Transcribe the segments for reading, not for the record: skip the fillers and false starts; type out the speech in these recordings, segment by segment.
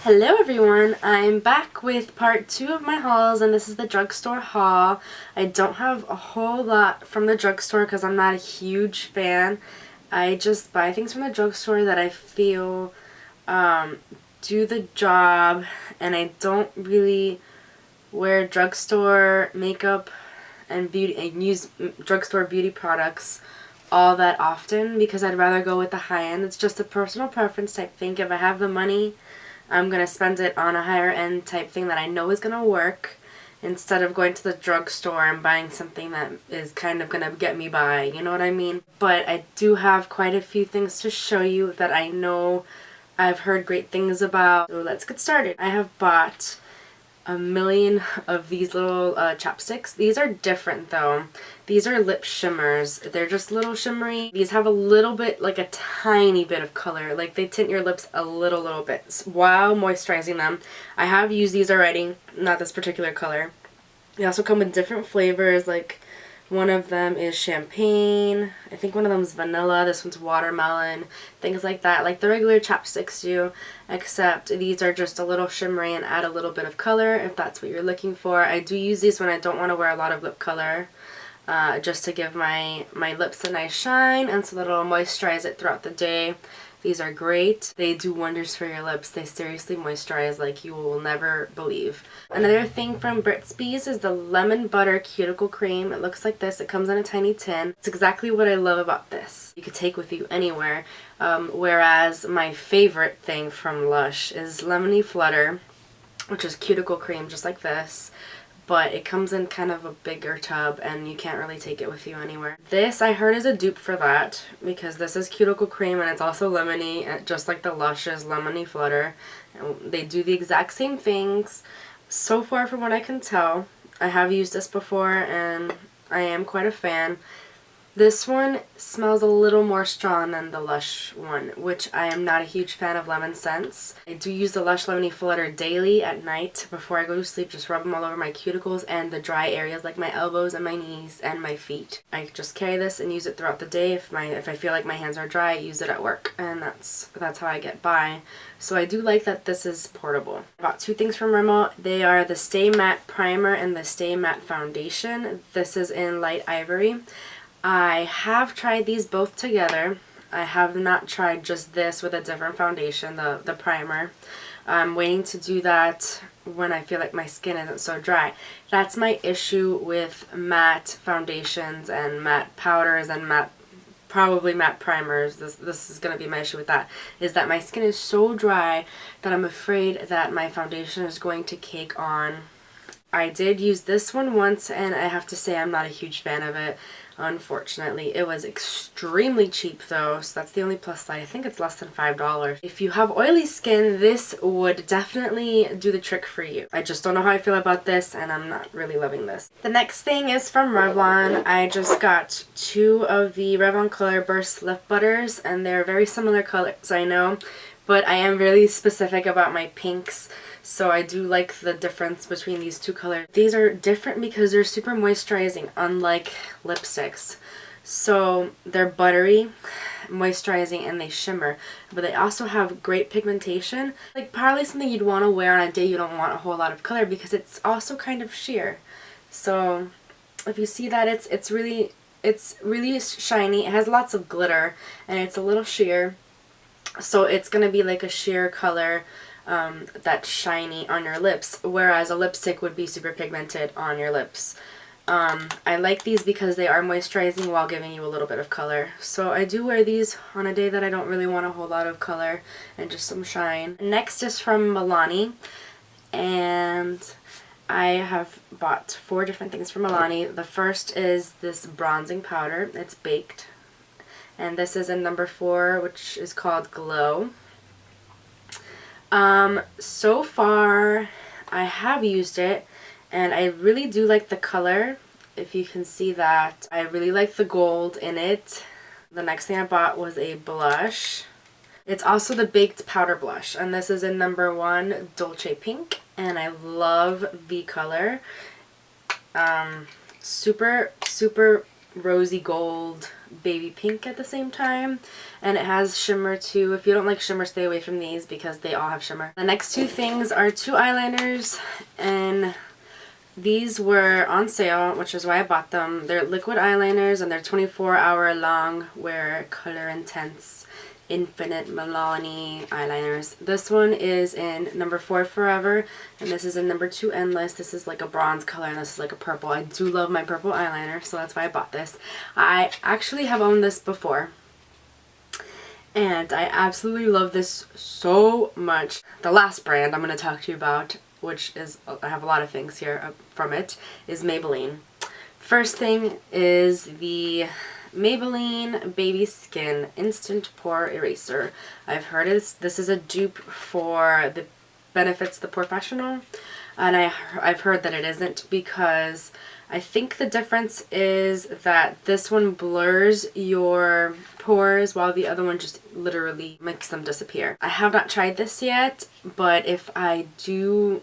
Hello everyone, I'm back with part 2 of my hauls, and this is the drugstore haul. I don't have a whole lot from the drugstore because I'm not a huge fan. I just buy things from the drugstore that I feel do the job, and I don't really wear drugstore makeup and use drugstore beauty products all that often because I'd rather go with the high end. It's just a personal preference type thing. If I have the money, I'm going to spend it on a higher end type thing that I know is going to work instead of going to the drugstore and buying something that is kind of going to get me by, you know what I mean? But I do have quite a few things to show you that I know I've heard great things about. So let's get started. I have bought a million of these little chapsticks. These are different though. These are lip shimmers. They're just little shimmery. These have a little bit, like a tiny bit of color. Like they tint your lips a little bit while moisturizing them. I have used these already, not this particular color. They also come in different flavors, like one of them is champagne. I think one of them is vanilla. This one's watermelon. Things like that. Like the regular chapsticks do, except these are just a little shimmery and add a little bit of color if that's what you're looking for. I do use these when I don't want to wear a lot of lip color, just to give my lips a nice shine and so that it'll moisturize it throughout the day. These are great. They do wonders for your lips. They seriously moisturize like you will never believe. Another thing from Burt's Bees is the Lemon Butter Cuticle Cream. It looks like this. It comes in a tiny tin. It's exactly what I love about this. You could take with you anywhere. Whereas my favorite thing from Lush is Lemony Flutter, which is cuticle cream just like this. But it comes in kind of a bigger tub and you can't really take it with you anywhere. This I heard is a dupe for that because this is cuticle cream and it's also lemony, just like the Lush's Lemony Flutter. And they do the exact same things. So far from what I can tell, I have used this before and I am quite a fan. This one smells a little more strong than the Lush one, which I am not a huge fan of lemon scents. I do use the Lush Lemony Flutter daily at night before I go to sleep. Just rub them all over my cuticles and the dry areas like my elbows and my knees and my feet. I just carry this and use it throughout the day. If I feel like my hands are dry, I use it at work, and that's how I get by. So I do like that this is portable. I bought two things from Rimmel. They are the Stay Matte Primer and the Stay Matte Foundation. This is in Light Ivory. I have tried these both together. I have not tried just this with a different foundation, the primer. I'm waiting to do that when I feel like my skin isn't so dry. That's my issue with matte foundations and matte powders and probably matte primers. This is going to be my issue with that, is that my skin is so dry that I'm afraid that my foundation is going to cake on. I did use this one once and I have to say I'm not a huge fan of it. Unfortunately, it was extremely cheap though, so that's the only plus side. I think it's less than $5. If you have oily skin, this would definitely do the trick for you. I just don't know how I feel about this and I'm not really loving this. The next thing is from Revlon. I just got two of the Revlon Color Burst Lip Butters and they're very similar colors, I know, but I am really specific about my pinks. So I do like the difference between these two colors. These are different because they're super moisturizing, unlike lipsticks. So they're buttery, moisturizing, and they shimmer. But they also have great pigmentation. Like probably something you'd want to wear on a day you don't want a whole lot of color because it's also kind of sheer. So if you see that, it's really shiny. It has lots of glitter and it's a little sheer. So it's going to be like a sheer color. That's shiny on your lips, whereas a lipstick would be super pigmented on your lips. I like these because they are moisturizing while giving you a little bit of color. So I do wear these on a day that I don't really want a whole lot of color and just some shine. Next is from Milani, and I have bought 4 different things from Milani. The first is this bronzing powder. It's baked, and this is in number 4, which is called Glow. So far I have used it and I really do like the color. If you can see that, I really like the gold in it. The next thing I bought was a blush. It's also the baked powder blush, and this is in number 1, Dolce Pink, and I love the color. Super rosy gold, baby pink at the same time. And it has shimmer too. If you don't like shimmer, stay away from these because they all have shimmer. The next two things are two eyeliners, and these were on sale, which is why I bought them. They're liquid eyeliners and they're 24-hour long wear color intense infinite Milani eyeliners. This one is in number 4 Forever, and this is in number 2 Endless. This is like a bronze color and this is like a purple. I do love my purple eyeliner, so that's why I bought this. I actually have owned this before, and I absolutely love this so much. The last brand I'm going to talk to you about, which is, I have a lot of things here from it, is Maybelline. First thing is the Maybelline Baby Skin Instant Pore Eraser. I've heard this is a dupe for the Benefits the Professional, and I've heard that it isn't, because I think the difference is that this one blurs your pores while the other one just literally makes them disappear. I have not tried this yet, but if I do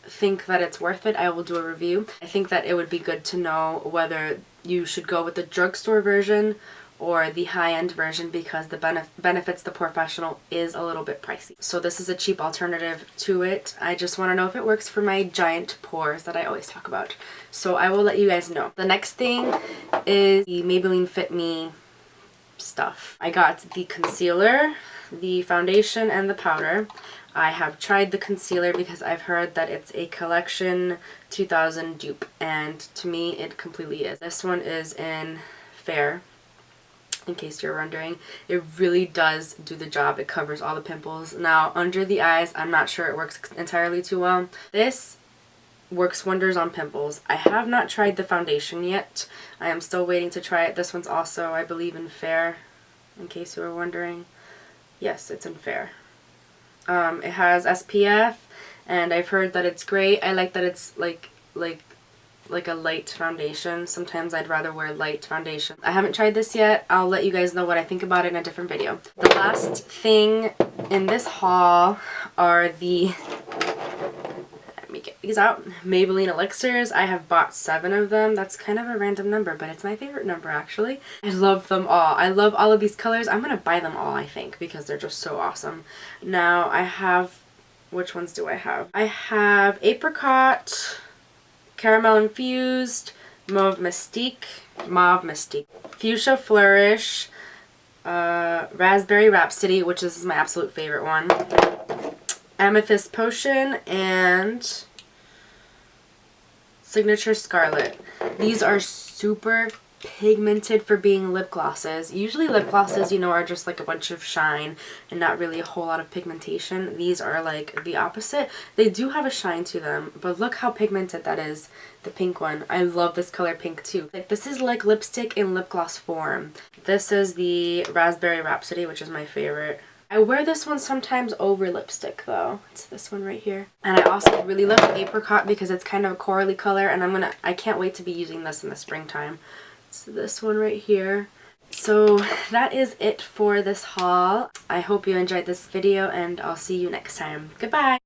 think that it's worth it, I will do a review. I think that it would be good to know whether you should go with the drugstore version or the high-end version, because the Benefits the Professional is a little bit pricey. So this is a cheap alternative to it. I just want to know if it works for my giant pores that I always talk about. So I will let you guys know. The next thing is the Maybelline Fit Me stuff. I got the concealer, the foundation, and the powder. I have tried the concealer because I've heard that it's a Collection 2000 dupe, and to me it completely is. This one is in Fair, in case you're wondering. It really does do the job. It covers all the pimples. Now under the eyes, I'm not sure it works entirely too well. This works wonders on pimples. I have not tried the foundation yet. I am still waiting to try it. This one's also, I believe, in Fair, in case you were wondering. Yes, it's in Fair. It has SPF, and I've heard that it's great. I like that it's like a light foundation. Sometimes I'd rather wear light foundation. I haven't tried this yet. I'll let you guys know what I think about it in a different video. The last thing in this haul are the, let me get these out, Maybelline elixirs. I have bought 7 of them. That's kind of a random number, but it's my favorite number actually. I love them all. I love all of these colors. I'm gonna buy them all, I think, because they're just so awesome. Now I have, which ones do I have? I have Apricot, Caramel Infused, Mauve Mystique, Fuchsia Flourish, Raspberry Rhapsody, which is my absolute favorite one, Amethyst Potion, and Signature Scarlet. These are super pigmented for being lip glosses. Usually lip glosses, you know, are just like a bunch of shine and not really a whole lot of pigmentation. These are like the opposite. They do have a shine to them, but look how pigmented that is. The pink one. I love this color pink too. Like, this is like lipstick in lip gloss form. This is the Raspberry Rhapsody, which is my favorite. I wear this one sometimes over lipstick though. It's this one right here. And I also really love the Apricot because it's kind of a corally color, and I can't wait to be using this in the springtime. It's this one right here. So that is it for this haul. I hope you enjoyed this video, and I'll see you next time. Goodbye!